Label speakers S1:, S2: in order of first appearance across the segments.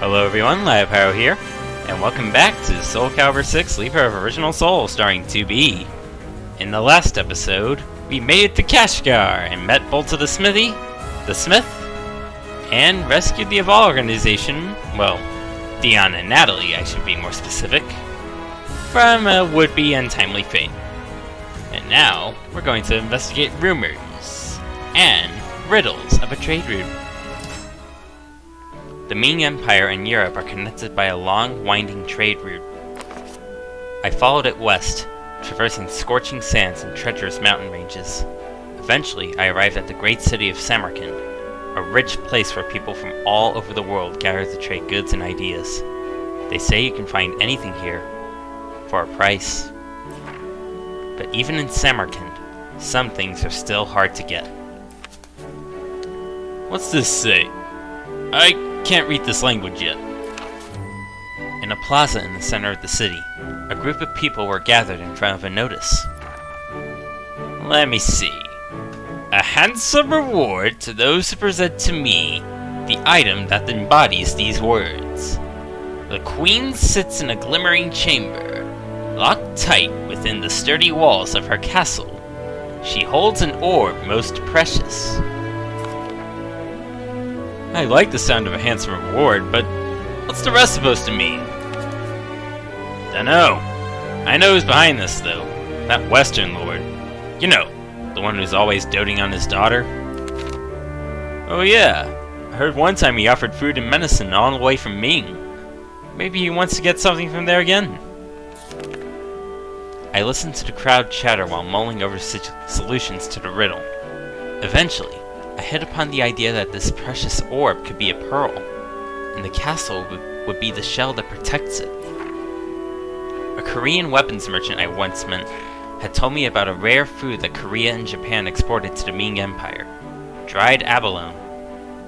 S1: Hello everyone, LivePyro here, and welcome back to SOULCALIBUR 6 Libra of Original Soul starring 2B. In the last episode, we made it to Kashgar and met Bolta the Smith, and rescued the Azwel organization, well, Dion and Natalie, I should be more specific, from a would-be untimely fate. And now, we're going to investigate rumors and riddles of a trade route. The Ming Empire and Europe are connected by a long, winding trade route. I followed it west, traversing scorching sands and treacherous mountain ranges. Eventually, I arrived at the great city of Samarkand, a rich place where people from all over the world gather to trade goods and ideas. They say you can find anything here, for a price. But even in Samarkand, some things are still hard to get. What's this say? I can't read this language yet. In a plaza in the center of the city, a group of people were gathered in front of a notice. Let me see. A handsome reward to those who present to me the item that embodies these words. The queen sits in a glimmering chamber, locked tight within the sturdy walls of her castle. She holds an orb most precious. I like the sound of a handsome reward, but what's the rest supposed to mean? Dunno. I know who's behind this, though. That Western Lord. You know, the one who's always doting on his daughter. Oh yeah, I heard one time he offered food and medicine all the way from Ming. Maybe he wants to get something from there again. I listened to the crowd chatter while mulling over solutions to the riddle. Eventually, I hit upon the idea that this precious orb could be a pearl, and the castle would be the shell that protects it. A Korean weapons merchant I once met had told me about a rare food that Korea and Japan exported to the Ming Empire: dried abalone.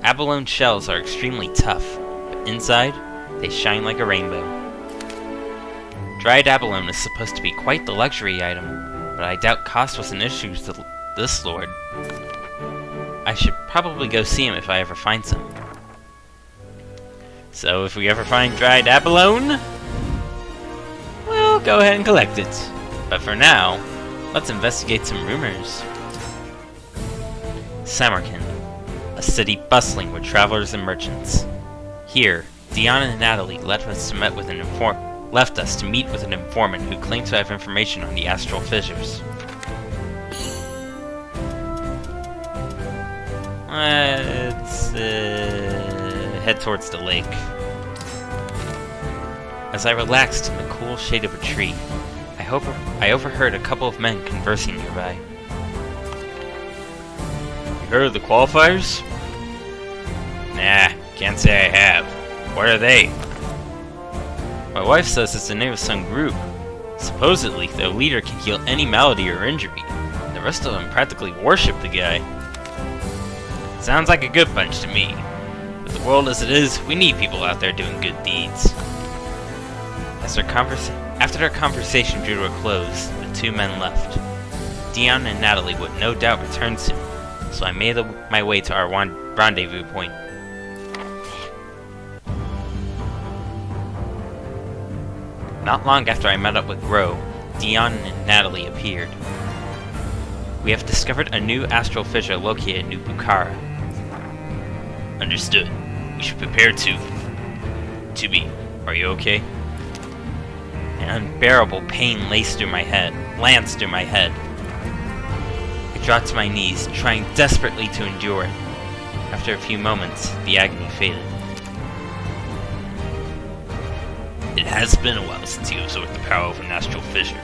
S1: Abalone shells are extremely tough, but inside, they shine like a rainbow. Dried abalone is supposed to be quite the luxury item, but I doubt cost was an issue to this lord. I should probably go see him if I ever find some. So if we ever find dried abalone, we'll go ahead and collect it. But for now, let's investigate some rumors. Samarkand, a city bustling with travelers and merchants. Here, Dion and Natalie left us to meet with an informant who claimed to have information on the astral fissures. Let's head towards the lake. As I relaxed in the cool shade of a tree, I overheard a couple of men conversing nearby. You heard of the qualifiers? Nah, can't say I have. What are they? My wife says it's the name of some group. Supposedly, their leader can heal any malady or injury. The rest of them practically worship the guy. Sounds like a good bunch to me. With the world as it is, we need people out there doing good deeds. After their conversation drew to a close, the two men left. Dion and Natalie would no doubt return soon, so I made my way to our rendezvous point. Not long after I met up with Gro, Dion and Natalie appeared. We have discovered a new astral fissure located in New Bukhara. Understood. We should prepare to be. Are you okay? An unbearable pain lands through my head. I dropped to my knees, trying desperately to endure it. After a few moments, the agony faded. It has been a while since you absorbed the power of an astral fissure.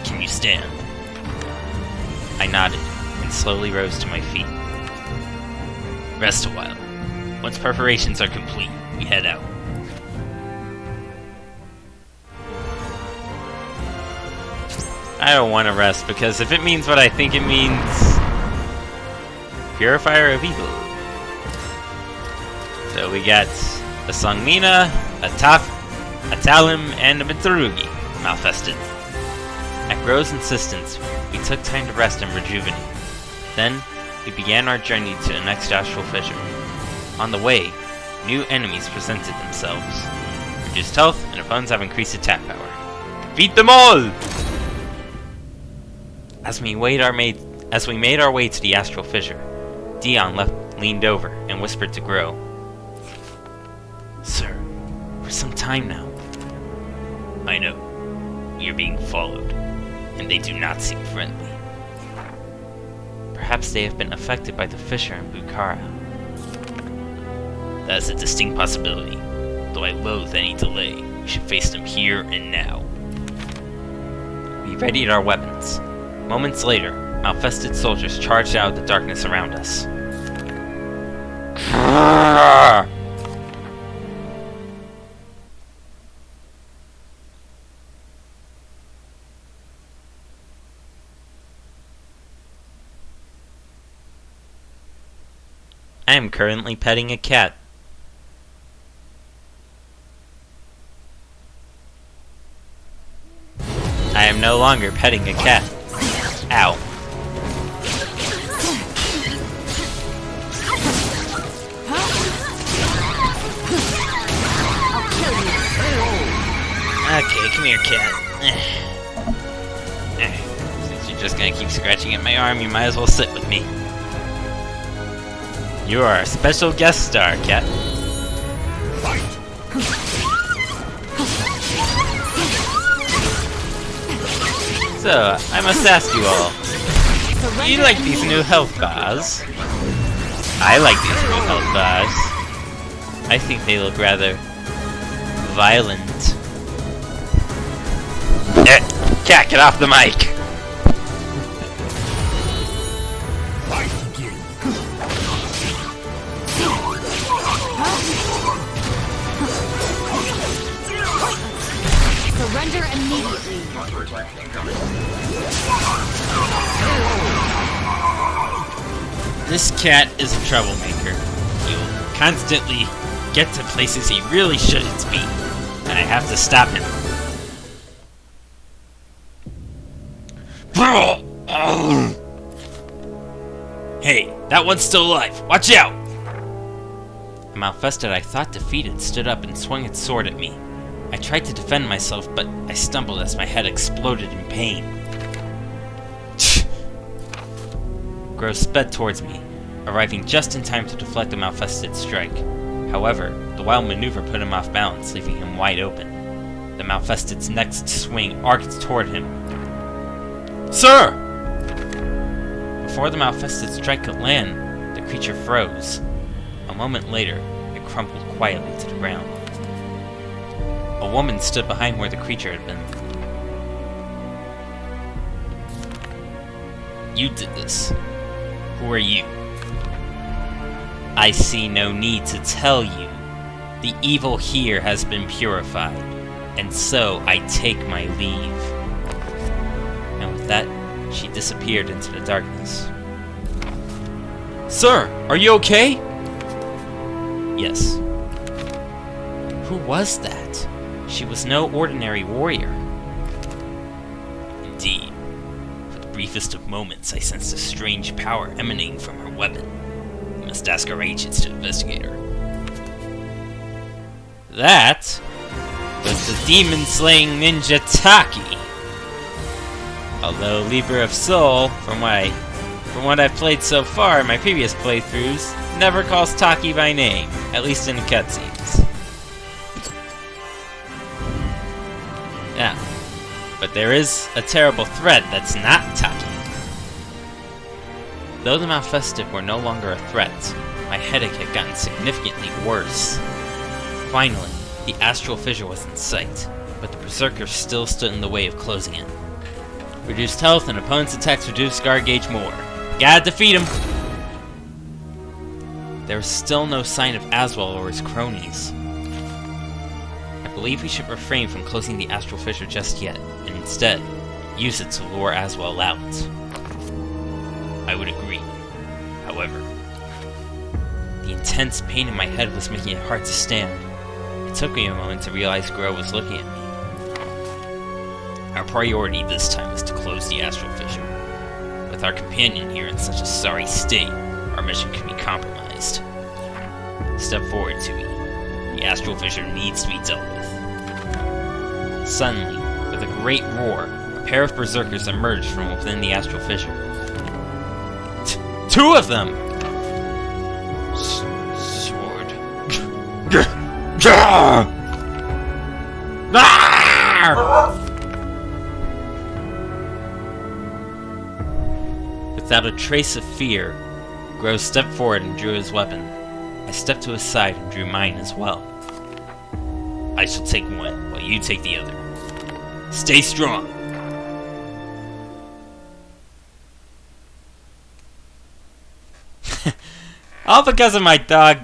S1: Can you stand? I nodded, and slowly rose to my feet. Rest a while. Once preparations are complete, we head out. I don't want to rest, because if it means what I think it means... Purifier of Evil. So we got a Sangmina, a Talim, and a Betruger malfested. At Gro's insistence, we took time to rest and rejuvenate. Then, we began our journey to the next astral fissure. On the way, new enemies presented themselves. Reduced health, and opponents have increased attack power. Defeat them all! As we made our way to the astral fissure, Dion leaned over and whispered to Grow. Sir, for some time now. I know. We are being followed, and they do not seem friendly. Perhaps they have been affected by the fissure in Bukhara. That is a distinct possibility. Though I loathe any delay, we should face them here and now. We readied our weapons. Moments later, malfested soldiers charged out of the darkness around us. I am currently petting a cat. I am no longer petting a cat. Ow. Okay, come here, cat. Since you're just gonna keep scratching at my arm, you might as well sit with me. You are a special guest star, cat. So, I must ask you all, do you like these new health bars? I like these new health bars. I think they look rather violent. Cat, get off the mic!
S2: Surrender immediately.
S1: This cat is a troublemaker. He'll constantly get to places he really shouldn't be, and I have to stop him. Hey, that one's still alive. Watch out! A malfested I thought defeated stood up and swung its sword at me. I tried to defend myself, but I stumbled as my head exploded in pain. Grow sped towards me, arriving just in time to deflect the malfested strike. However, the wild maneuver put him off balance, leaving him wide open. The malfested's next swing arced toward him. Sir! Before the malfested strike could land, the creature froze. A moment later, it crumpled quietly to the ground. A woman stood behind where the creature had been. You did this. Who are you? I see no need to tell you. The evil here has been purified, and so I take my leave. And with that, she disappeared into the darkness. Sir, are you okay? Yes. Who was that? She was no ordinary warrior. Indeed. For the briefest of moments, I sensed a strange power emanating from her weapon. We must ask our agents to investigate her. That was the demon-slaying ninja Taki. Although Libra of Soul, from what I've played so far in my previous playthroughs, never calls Taki by name, at least in the cutscenes. Yeah, but there is a terrible threat that's not Taki. Though the malfested were no longer a threat, my headache had gotten significantly worse. Finally, the astral fissure was in sight, but the berserker still stood in the way of closing it. Reduced health and opponent's attacks reduced guard gauge more. Gotta defeat him! There was still no sign of Azwel or his cronies. I believe we should refrain from closing the astral fissure just yet, and instead, use it to lure Azwel out. I would agree. However, the intense pain in my head was making it hard to stand. It took me a moment to realize Grow was looking at me. Our priority this time is to close the astral fissure. With our companion here in such a sorry state, our mission can be compromised. Step forward, Tui. astral fissure needs to be dealt with. Suddenly, with a great roar, a pair of berserkers emerged from within the astral fissure. Two of them! Sword. Without a trace of fear, Grow stepped forward and drew his weapon. I stepped to his side and drew mine as well. I shall take one, while you take the other. Stay strong! All because of my dog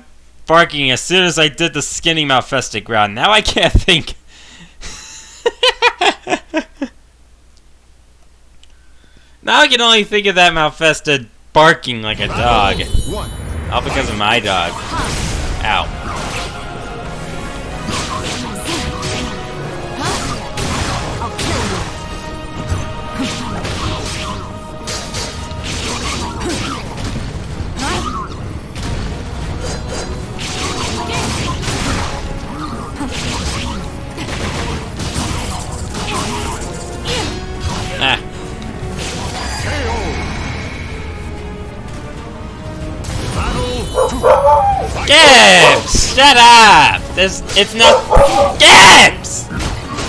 S1: barking as soon as I did the skinny Malfested growl. Now I can't think. Now I can only think of that Malfested barking like a dog. All because of my dog. Ow. Gibbs! Shut up! It's not... Gibbs!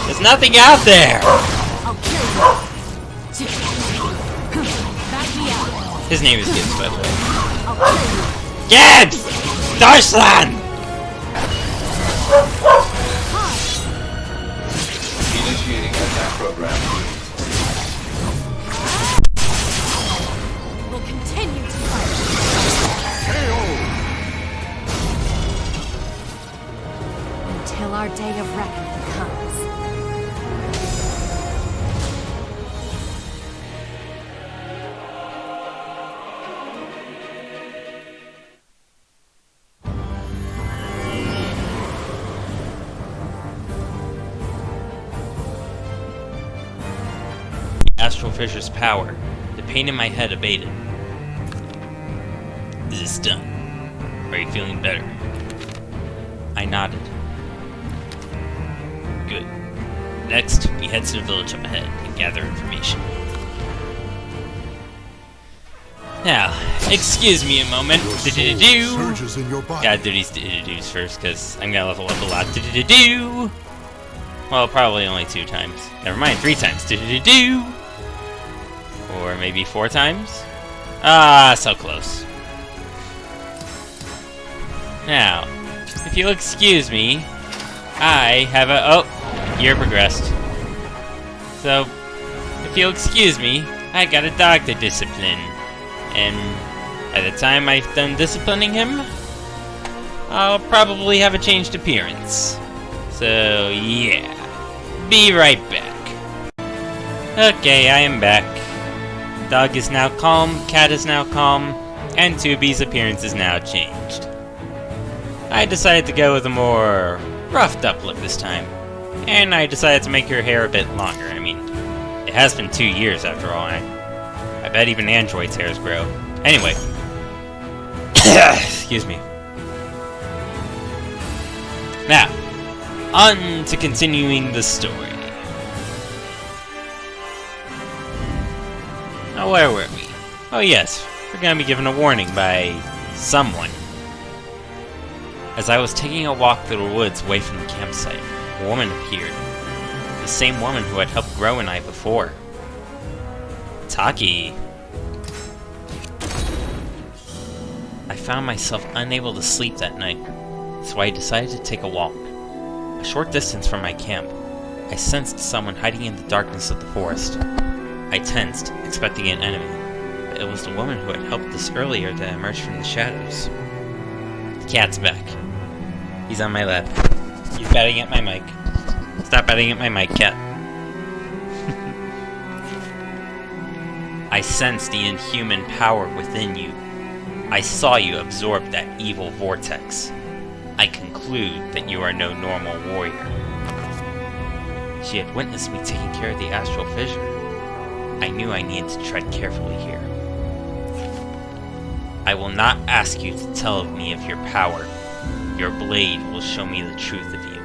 S1: There's nothing out there! His name is Gibbs, by the way. Gibbs! Deutschland!
S2: Initiating attack program.
S3: We'll continue to fight. Until our day of reckoning comes.
S1: Astral Fissure's power. The pain in my head abated. Is this done? Are you feeling better? I nodded. Good. Next, we head to the village up ahead and gather information. Now, excuse me a moment. Gotta do these do-do-dos first, because I'm gonna level up a lot. Do-do-do-do! Well, probably only 2 times. Never mind, 3 times. Do-do-do-do! Or maybe 4 times? Ah, so close. Now, if you'll excuse me, I have a... Oh, you're progressed. So, if you'll excuse me, I got a dog to discipline. And by the time I've done disciplining him, I'll probably have a changed appearance. So, yeah. Be right back. Okay, I am back. Dog is now calm, cat is now calm, and Tubi's appearance is now changed. I decided to go with a more roughed up look this time, and I decided to make her hair a bit longer. I mean, it has been 2 years after all, and I bet even androids' hairs grow. Anyway. Excuse me. Now, on to continuing the story. Now, where were we? Oh yes, we're gonna be given a warning by someone. As I was taking a walk through the woods away from the campsite, a woman appeared. The same woman who had helped Grow and I before. Taki. I found myself unable to sleep that night, so I decided to take a walk. A short distance from my camp, I sensed someone hiding in the darkness of the forest. I tensed, expecting an enemy, but it was the woman who had helped us earlier that emerged from the shadows. The cat's back. He's on my lap. He's batting at my mic. Stop batting at my mic, cat. I sensed the inhuman power within you. I saw you absorb that evil vortex. I conclude that you are no normal warrior. She had witnessed me taking care of the astral fissure. I knew I needed to tread carefully here. I will not ask you to tell me of your power. Your blade will show me the truth of you.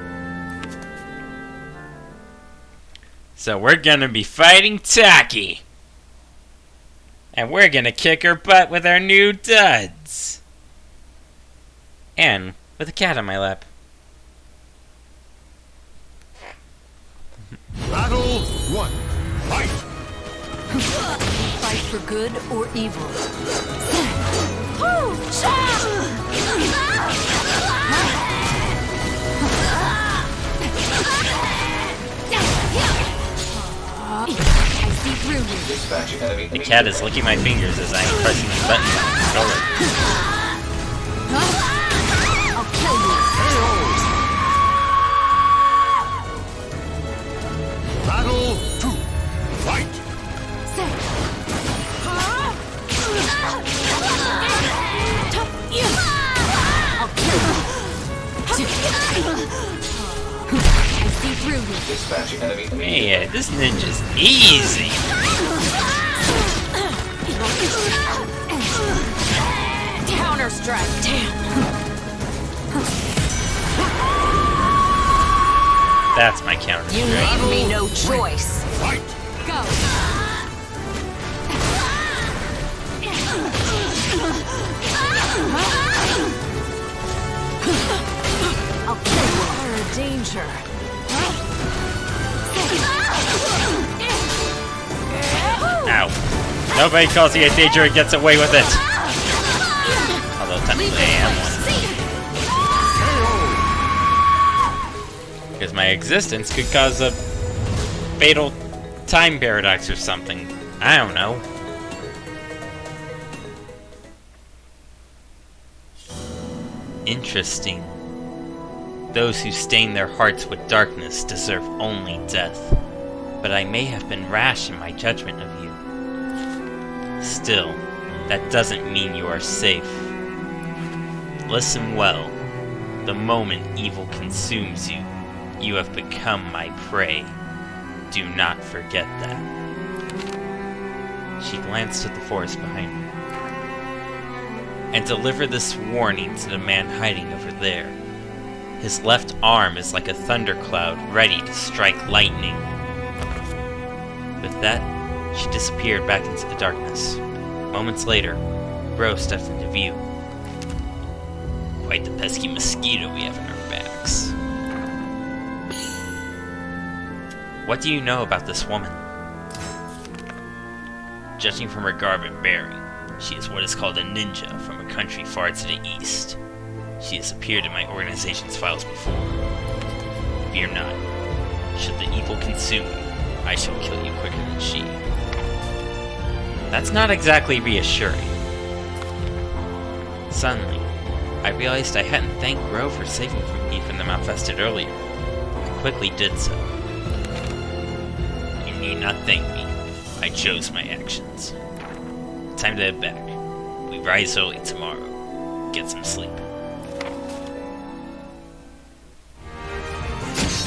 S1: So we're gonna be fighting Taki. And we're gonna kick her butt with our new duds. And with a cat on my lap.
S4: Battle 1. Fight!
S3: Fight for good or evil. I see through you.
S2: Dispatch enemy.
S1: The cat is licking my fingers as I am pressing the buttons on the controller.
S3: I'll kill you.
S4: Battle 2. Fight!
S3: I'll kill you. I see through you.
S2: Dispatch enemy.
S1: Man, this ninja's easy.
S3: Counter strike.
S1: That's my counter
S3: You
S1: strike.
S3: leave me no choice.
S4: Fight!
S3: Go. I'll kill you. You're a danger.
S1: Ow. Nobody calls you a danger and gets away with it. Although technically I am one. Because my existence could cause a fatal time paradox or something. I don't know. Interesting. Those who stain their hearts with darkness deserve only death. But I may have been rash in my judgment of you. Still, that doesn't mean you are safe. Listen well. The moment evil consumes you, you have become my prey. Do not forget that. She glanced at the forest behind her. And deliver this warning to the man hiding over there. His left arm is like a thundercloud ready to strike lightning. With that, she disappeared back into the darkness. Moments later, Bro stepped into view. Quite the pesky mosquito we have in our backs. What do you know about this woman? Judging from her garb and bearing, she is what is called a ninja from a country far to the east. She has appeared in my organization's files before. Fear not. Should the evil consume you, I shall kill you quicker than she. That's not exactly reassuring. Suddenly, I realized I hadn't thanked Gro for saving me from the Malfested earlier. I quickly did so. You need not thank me. I chose my actions. Time to head back. We rise early tomorrow. Get some sleep.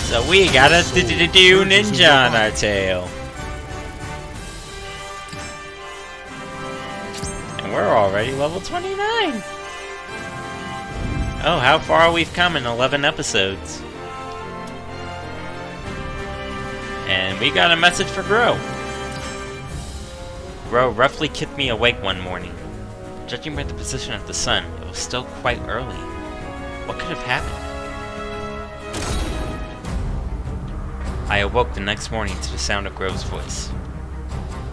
S1: So we got a do ninja on our tail. And we're already level 29. Oh, how far we've come in 11 episodes. And we got a message for Gro. Gro roughly kicked me awake one morning. Judging by the position of the sun, it was still quite early. What could have happened? I awoke the next morning to the sound of Gro's voice.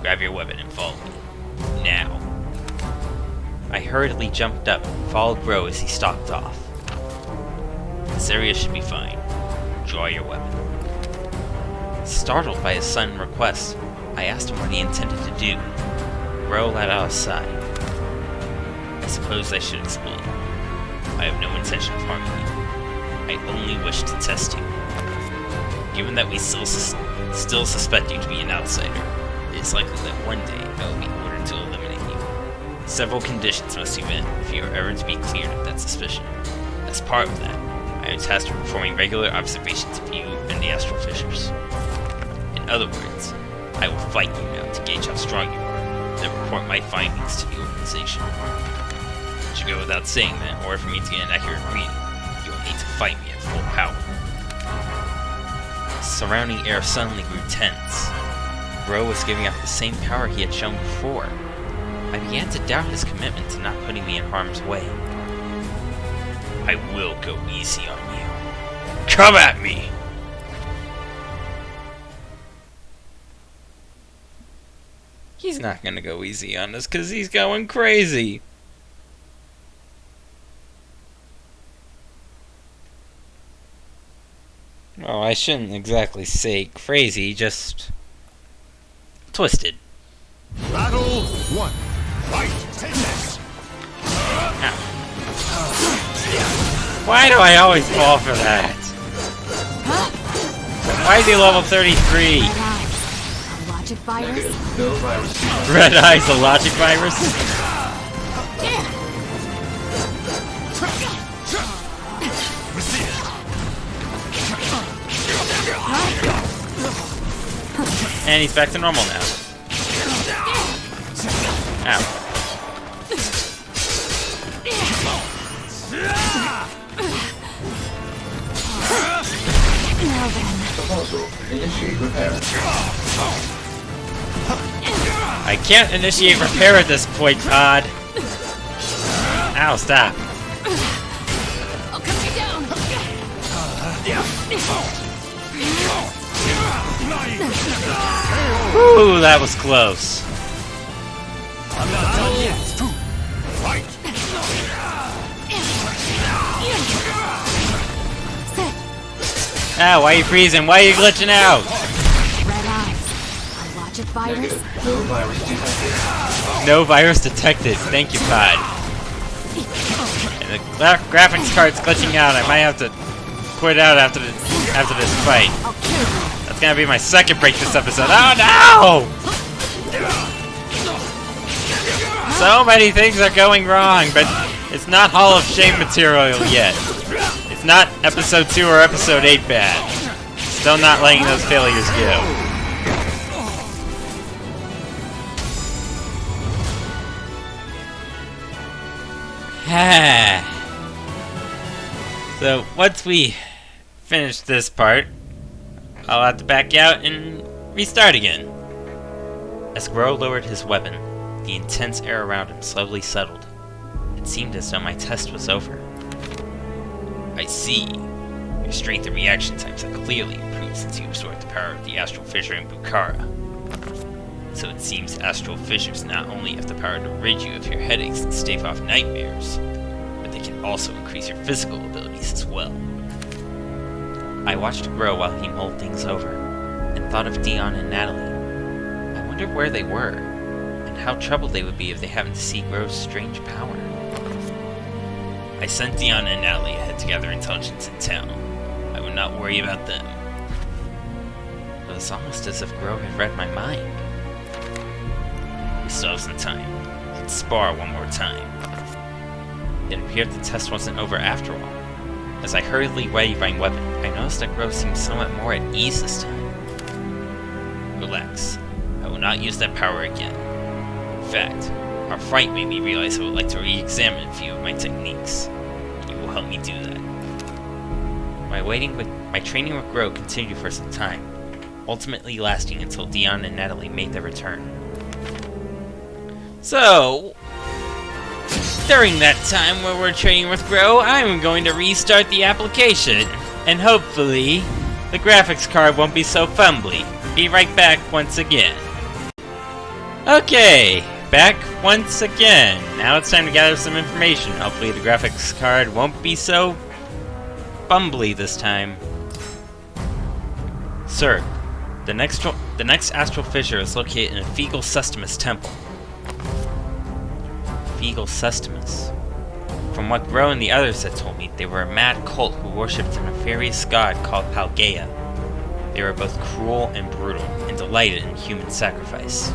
S1: Grab your weapon and follow me. Now. I hurriedly jumped up and followed Gro as he stalked off. This area should be fine. Draw your weapon. Startled by his sudden request, I asked him what he intended to do. Gro let out a sigh. I suppose I should explain. I have no intention of harming you. I only wish to test you. Given that we still suspect you to be an outsider, it is likely that one day I will be ordered to eliminate you. Several conditions must be met if you are ever to be cleared of that suspicion. As part of that, I am tasked with performing regular observations of you and the astral fissures. In other words, I will fight you now to gauge how strong you are, then report my findings to the organization. It should go without saying that in order for me to get an accurate reading, need to fight me at full power. The surrounding air suddenly grew tense. Bro was giving off the same power he had shown before. I began to doubt his commitment to not putting me in harm's way. I will go easy on you. Come at me! He's not gonna go easy on us because he's going crazy. Well, I shouldn't exactly say crazy, just twisted.
S4: Battle 1. Fight! Take this!
S1: Ow. Why do I always fall for that? Why is he level 33?
S3: Logic virus?
S2: Negative. No virus.
S1: Red Eyes, a logic virus? And he's back to normal now. Ow.
S2: Proposal. Initiate repair.
S1: I can't initiate repair at this point, Todd. Ow, stop.
S3: I'll cut you down!
S1: Ooh, that was close.
S4: I'm not done yet. Fight!
S1: Ah, why are you freezing? Why are you glitching out?
S3: Red eyes. A logic virus?
S2: Negative. No virus detected.
S1: No virus detected. Thank you, Todd. And the graphics card's glitching out. I might have to quit out after this fight.
S3: I'll kill you.
S1: That's gonna be my second break this episode. Oh no! So many things are going wrong, but it's not Hall of Shame material yet. It's not episode 2 or episode 8 bad. Still not letting those failures go. So once we finish this part, I'll have to back out and restart again. As Gro lowered his weapon, the intense air around him slowly settled. It seemed as though my test was over. I see. Your strength and reaction times have clearly improved since you absorbed the power of the astral fissure in Bukhara. So it seems astral fissures not only have the power to rid you of your headaches and stave off nightmares, but they can also increase your physical abilities as well. I watched Gro while he mulled things over, and thought of Dion and Natalie. I wondered where they were, and how troubled they would be if they happened to see Gro's strange power. I sent Dion and Natalie ahead to gather intelligence in town. I would not worry about them. It was almost as if Gro had read my mind. We still have some time. Let's spar one more time. It appeared the test wasn't over after all. As I hurriedly readied my weapon, I noticed that Gro seemed somewhat more at ease this time. Relax. I will not use that power again. In fact, our fight made me realize I would like to re-examine a few of my techniques. You will help me do that. My training with Gro continued for some time, ultimately lasting until Dion and Natalie made their return. So, during that time where we're training with Gro, I'm going to restart the application, and hopefully, the graphics card won't be so fumbly. Be right back once again. Okay, back once again. Now it's time to gather some information. Hopefully the graphics card won't be so bumbly this time. Sir, the next astral fissure is located in a Fegal Sestimus temple. Fegal Sestimus. From what Gro and the others had told me, they were a mad cult who worshipped a nefarious god called Palgaea. They were both cruel and brutal, and delighted in human sacrifice.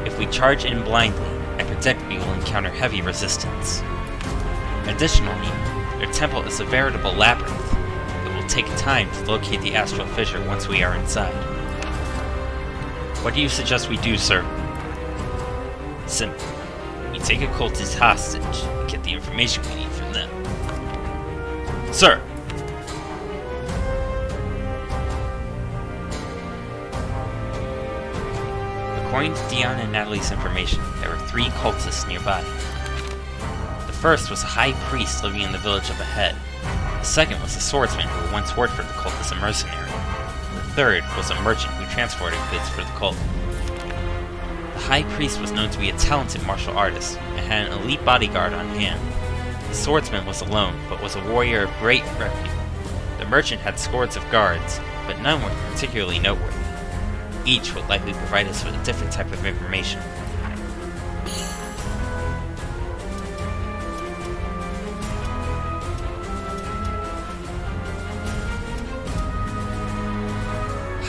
S1: If we charge in blindly, I predict we will encounter heavy resistance. Additionally, their temple is a veritable labyrinth. It will take time to locate the astral fissure once we are inside. What do you suggest we do, sir? Simple. We take a cultist hostage and get the information we need from them. Sir! According to Dion and Natalie's information, there were 3 cultists nearby. The first was a high priest living in the village up ahead. The second was a swordsman who once worked for the cult as a mercenary. The third was a merchant who transported goods for the cult. The high priest was known to be a talented martial artist and had an elite bodyguard on hand. The swordsman was alone, but was a warrior of great repute. The merchant had scores of guards, but none were particularly noteworthy. Each would likely provide us with a different type of information.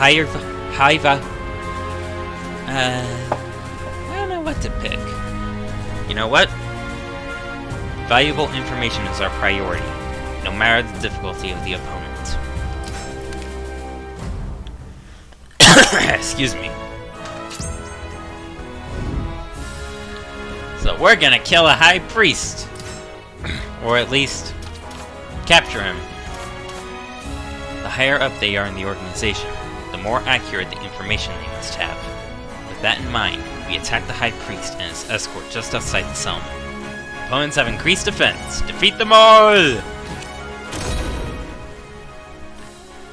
S1: I don't know what to pick. You know what? Valuable information is our priority, no matter the difficulty of the opponent. Excuse me. So we're gonna kill a high priest. Or at least, capture him. The higher up they are in the organization, the more accurate the information they must have. With that in mind, we attack the high priest and his escort just outside the settlement. Opponents have increased defense. Defeat them all!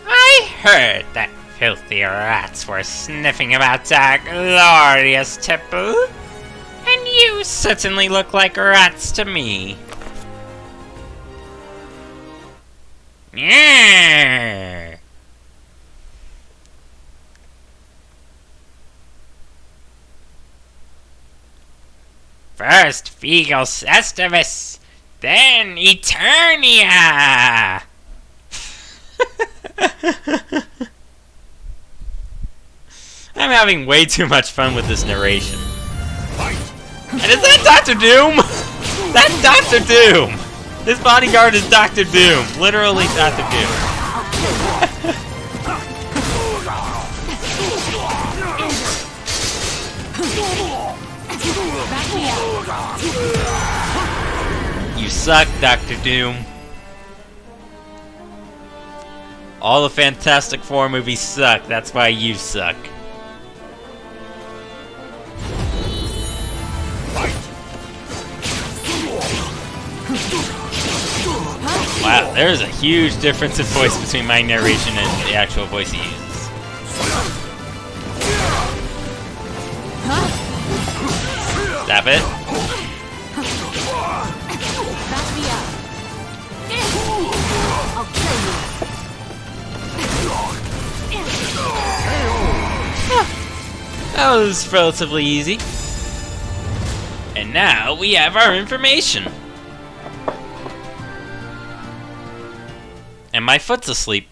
S1: I heard that filthy rats were sniffing about our glorious temple. And you certainly look like rats to me. Yeah. First Fegal Sestivis, then Eternia! I'm having way too much fun with this narration. And is that Dr. Doom? That's Dr. Doom! This bodyguard is Dr. Doom. Literally Dr. Doom. You suck, Dr. Doom. All the Fantastic Four movies suck. That's why you suck. Wow, there's a huge difference in voice between my narration and the actual voice he uses. Stop it.
S3: Back me up. I'll kill you.
S1: That was relatively easy. And now we have our information. And my foot's asleep.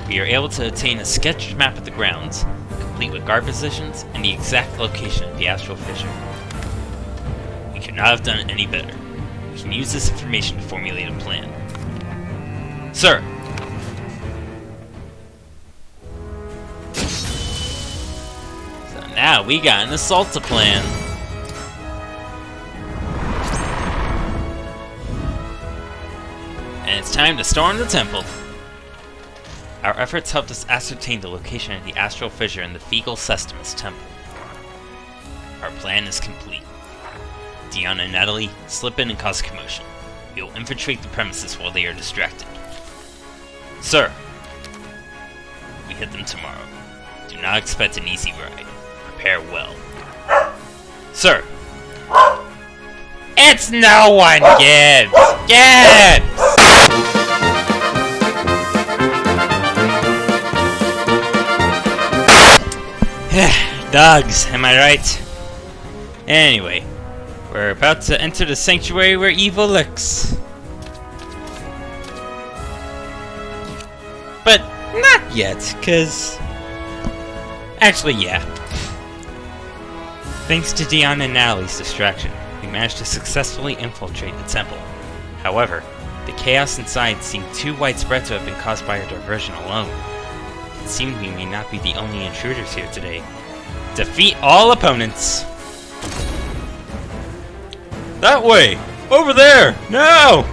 S1: We are able to obtain a sketched map of the grounds, complete with guard positions and the exact location of the astral fissure. We could not have done it any better. We can use this information to formulate a plan. Sir! So now we got an assault plan. And it's time to storm the temple. Our efforts helped us ascertain the location of the astral fissure in the Fegal Sestimus temple. Our plan is complete. Dion and Natalie, slip in and cause commotion. We will infiltrate the premises while they are distracted. Sir, we hit them tomorrow. Do not expect an easy ride. Prepare well. Sir! It's no one, Gibbs! Gibbs! Dogs, am I right? Anyway, we're about to enter the sanctuary where evil lurks. But not yet, cause... Actually, yeah. Thanks to Dion and Natalie's distraction, we managed to successfully infiltrate the temple. However, the chaos inside seemed too widespread to have been caused by our diversion alone. It seemed we may not be the only intruders here today. Defeat all opponents! That way! Over there! No!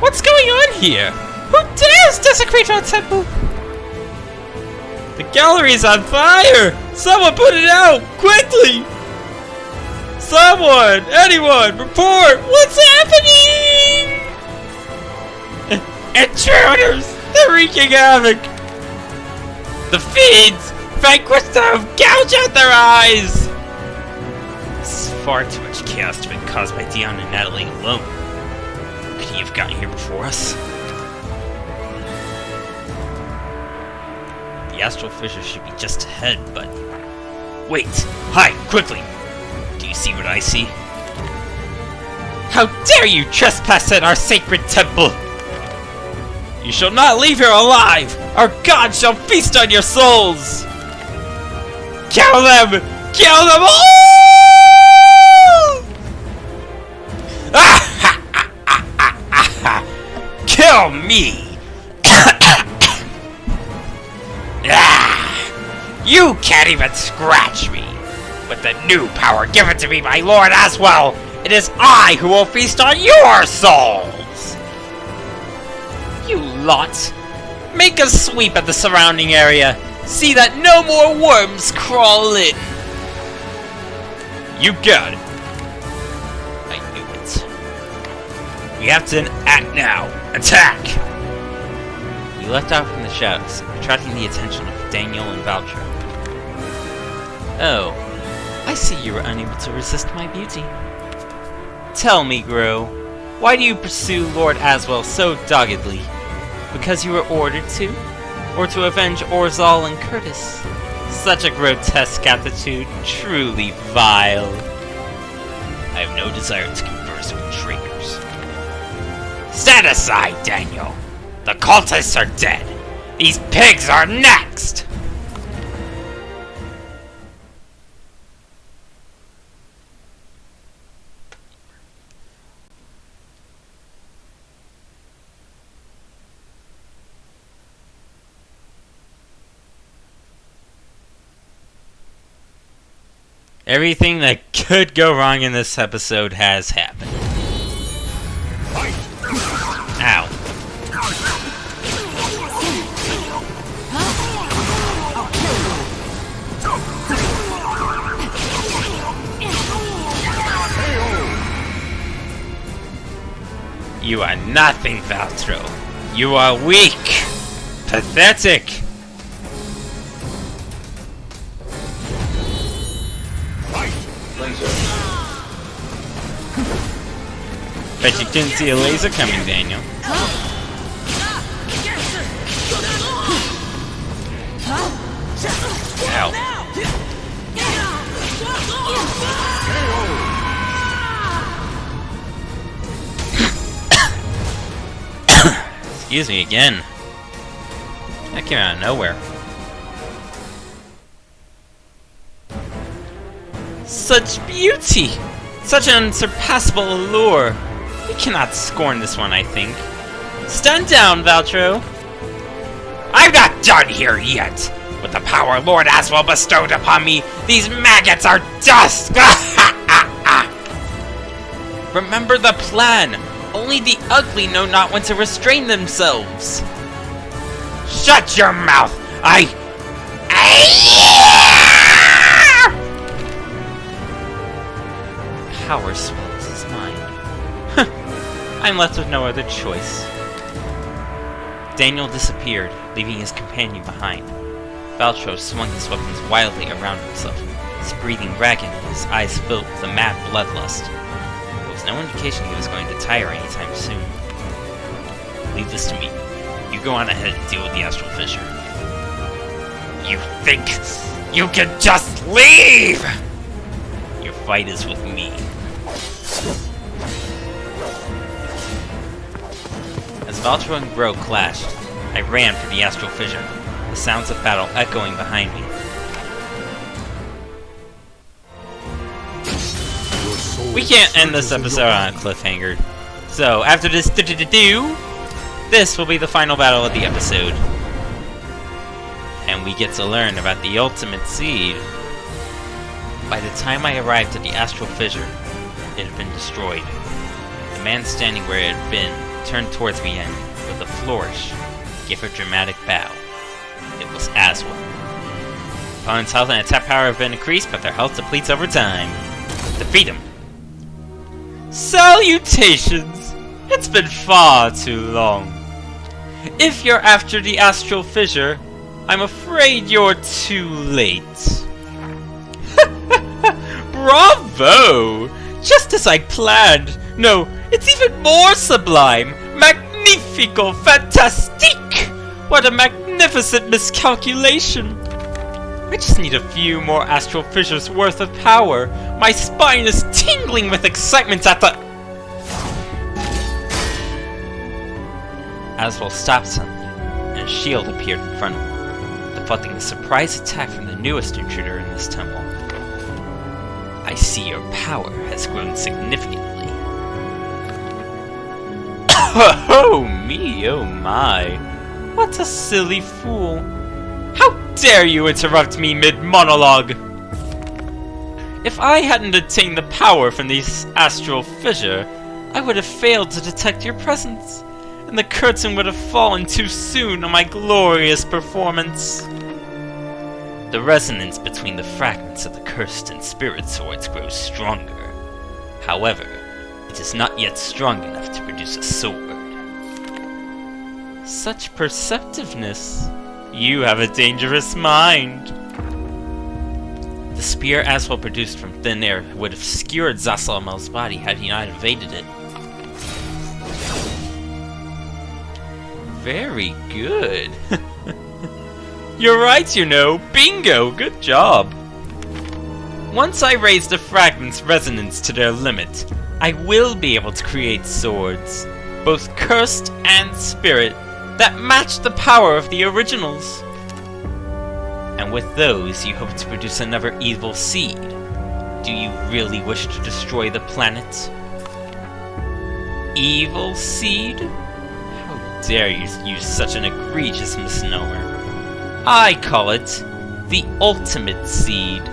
S1: What's going on here? Who dares desecrate our temple? The gallery is on fire! Someone put it out! Quickly! Someone! Anyone! Report! What's happening? Intruders! They're wreaking havoc! The fiends! Vanquish them! Gouge out their eyes! This is far too much chaos to be caused by Dion and Natalie alone. Could he have gotten here before us? The astral fissure should be just ahead, but... Wait! Hide! Quickly! Do you see what I see? How dare you trespass at our sacred temple! You shall not leave here alive! Our God shall feast on your souls! Kill them! Kill them all! Kill me! You can't even scratch me! With the new power given to me by Lord Azwel, it is I who will feast on your souls! You lot! Make a sweep at the surrounding area. See that no more worms crawl in. You got it. I knew it. We have to act now. Attack! We left out from the shadows, attracting the attention of Daniel and Valtra. Oh, I see you were unable to resist my beauty. Tell me, Gro, why do you pursue Lord Azwel so doggedly? Because you were ordered to? Or to avenge Orzal and Curtis? Such a grotesque attitude, truly vile. I have no desire to converse with traitors. Stand aside, Daniel! The cultists are dead! These pigs are next! Everything that could go wrong in this episode has happened. Ow. You are nothing, Valtro. You are weak. Pathetic.
S2: Laser.
S1: Bet you didn't see a laser coming, Daniel. Ow. Excuse me again. That came out of nowhere. Such beauty! Such an unsurpassable allure! We cannot scorn this one, I think. Stand down, Valtro! I'm not done here yet! With the power Lord Azwel bestowed upon me, these maggots are dust! Remember the plan! Only the ugly know not when to restrain themselves! Shut your mouth! Power swells his mind. I'm left with no other choice. Daniel disappeared, leaving his companion behind. Valtro swung his weapons wildly around himself, his breathing ragged and his eyes filled with a mad bloodlust. There was no indication he was going to tire anytime soon. Leave this to me. You go on ahead and deal with the astral fissure. You think you can just leave? Your fight is with me. As Valtro and Gro clashed, I ran for the astral fissure, the sounds of battle echoing behind me. We can't end this episode on a cliffhanger, so after this this will be the final battle of the episode. And we get to learn about the ultimate seed. By the time I arrived at the astral fissure, it had been destroyed. The man standing where it had been turned towards me and, with a flourish, gave a dramatic bow. It was Azwel. Opponent's health and attack power have been increased, but their health depletes over time. Defeat him! Salutations! It's been far too long. If you're after the astral fissure, I'm afraid you're too late. Bravo! Just as I planned. No, it's even more sublime. Magnifico! Fantastique! What a magnificent miscalculation! I just need a few more astral fissures worth of power. My spine is tingling with excitement at the... Azwel stopped suddenly, and a shield appeared in front of him, deflecting the surprise attack from the newest intruder in this temple. I see your power has grown significantly. Oh me, oh my. What a silly fool. How dare you interrupt me mid-monologue? If I hadn't attained the power from this astral fissure, I would have failed to detect your presence, and the curtain would have fallen too soon on my glorious performance. The resonance between the fragments of the cursed and spirit swords grows stronger. However, it is not yet strong enough to produce a sword. Such perceptiveness. You have a dangerous mind. The spear Azwel produced from thin air would have skewered Zasalamel's body had he not evaded it. Very good. You're right, you know. Bingo! Good job. Once I raise the fragment's resonance to their limit, I will be able to create swords, both cursed and spirit, that match the power of the originals. And with those, you hope to produce another evil seed. Do you really wish to destroy the planet? Evil seed? How dare you use such an egregious misnomer? I call it the ultimate seed.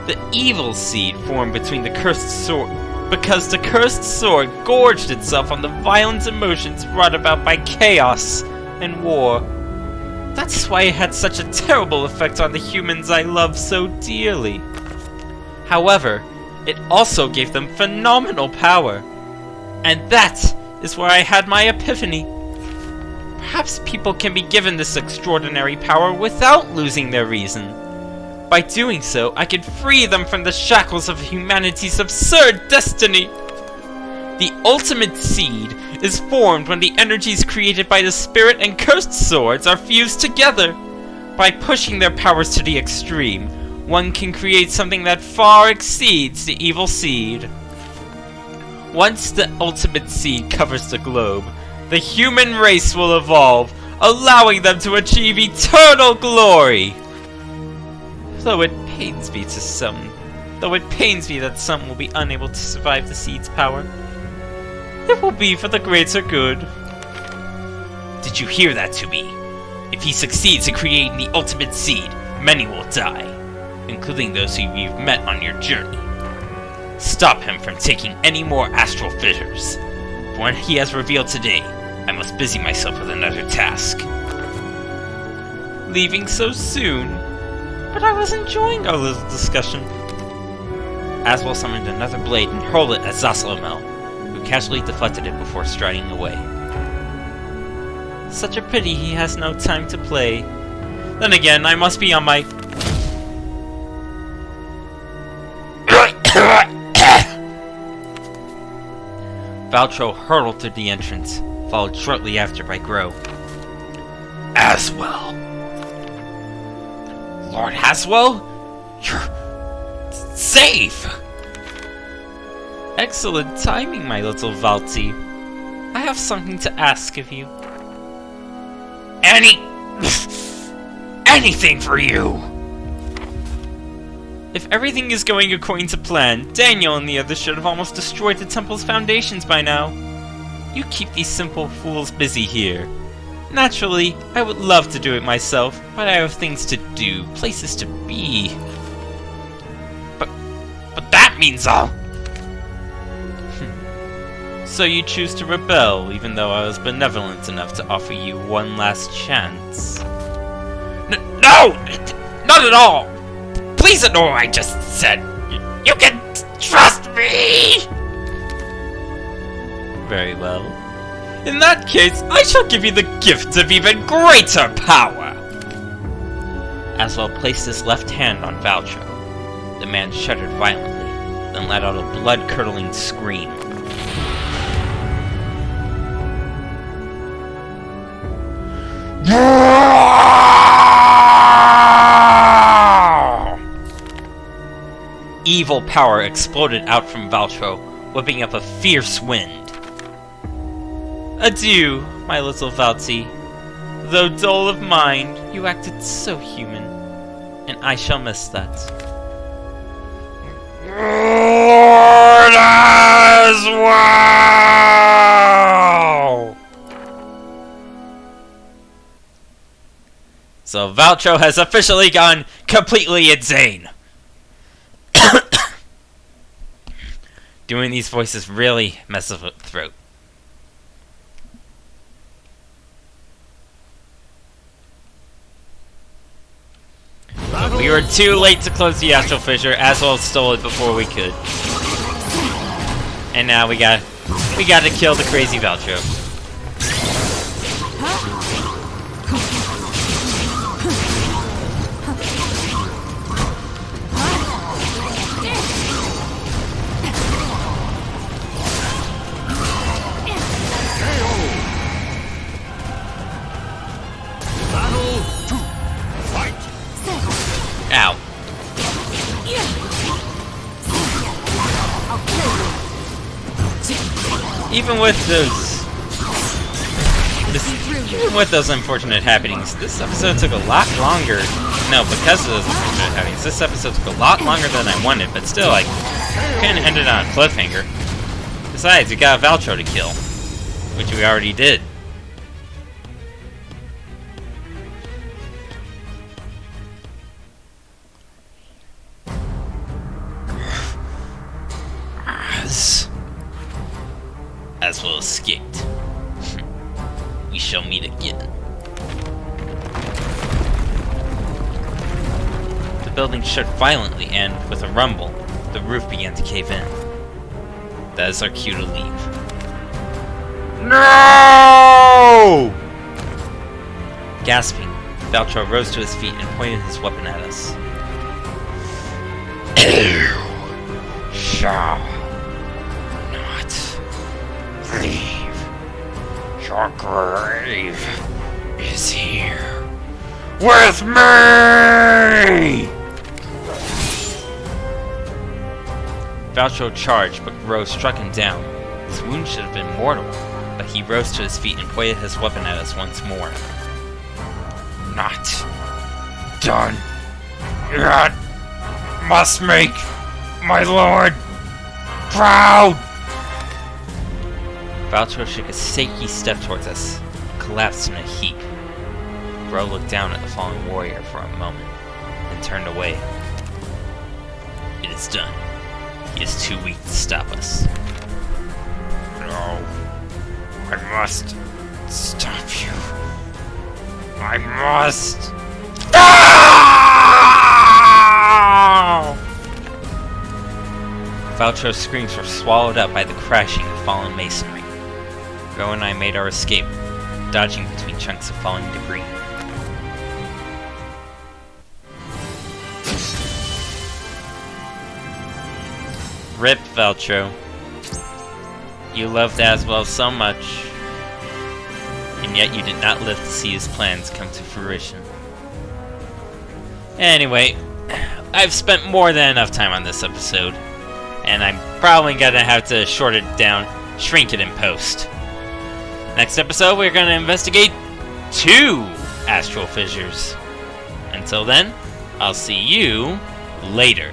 S1: The evil seed formed between the cursed sword, because the cursed sword gorged itself on the violent emotions brought about by chaos and war. That's why it had such a terrible effect on the humans I love so dearly. However, it also gave them phenomenal power. And that is where I had my epiphany. Perhaps people can be given this extraordinary power without losing their reason. By doing so, I could free them from the shackles of humanity's absurd destiny. The ultimate seed is formed when the energies created by the spirit and cursed swords are fused together. By pushing their powers to the extreme, one can create something that far exceeds the evil seed. Once the ultimate seed covers the globe, the human race will evolve, allowing them to achieve eternal glory. Though it pains me that some will be unable to survive the seed's power, it will be for the greater good. Did you hear that, to me? If he succeeds in creating the ultimate seed, many will die, including those who you've met on your journey. Stop him from taking any more astral fissures. For what he has revealed today, I must busy myself with another task. Leaving so soon? But I was enjoying our little discussion. Azwel summoned another blade and hurled it at Zasalamel, who casually deflected it before striding away. Such a pity he has no time to play. Then again, I must be on my... Valtro hurtled through the entrance, followed shortly after by Grow. Azwel! Lord Azwel? You're... safe! Excellent timing, my little Valti. I have something to ask of you. Anything for you! If everything is going according to plan, Daniel and the others should have almost destroyed the temple's foundations by now. You keep these simple fools busy here. Naturally, I would love to do it myself, but I have things to do, places to be. But that means all... So you choose to rebel, even though I was benevolent enough to offer you one last chance. No! Not at all! Please ignore what I just said! You can trust me! Very well. In that case, I shall give you the gift of even greater power! Azwel placed his left hand on Valtro. The man shuddered violently, then let out a blood-curdling scream. Evil power exploded out from Valtro, whipping up a fierce wind. Adieu, my little Valti. Though dull of mind, you acted so human, and I shall miss that. Lord Azwel! So Valtro has officially gone completely insane. Doing these voices really messes with the throat. But we were too late to close the astral fissure. Azwel stole it before we could. And now we gotta kill the crazy Valtro. Ow. Even with those unfortunate happenings, this episode took a lot longer. No, because of those unfortunate happenings, this episode took a lot longer than I wanted, but still, I kind of ended on a cliffhanger. Besides, we got Valtro to kill, which we already did. Azwel escaped. We shall meet again. The building shook violently and, with a rumble, the roof began to cave in. That is our cue to leave. No! Gasping, Valtro rose to his feet and pointed his weapon at us. You shall not leave. Your grave is here with me! Valtro charged, but Rose struck him down. His wound should have been mortal, but he rose to his feet and pointed his weapon at us once more. Not done yet. Must make my lord proud! Valtro took a shaky step towards us, collapsed in a heap. Bro looked down at the fallen warrior for a moment, then turned away. It is done. He is too weak to stop us. No. I must stop you. I must. Ah! Valtro's screams were swallowed up by the crashing of fallen masonry. Ro and I made our escape, dodging between chunks of falling debris. Rip, Valtro. You loved Azwel so much, and yet you did not live to see his plans come to fruition. Anyway, I've spent more than enough time on this episode, and I'm probably gonna have to short it down, shrink it in post. Next episode, we're gonna investigate 2 astral fissures. Until then, I'll see you later.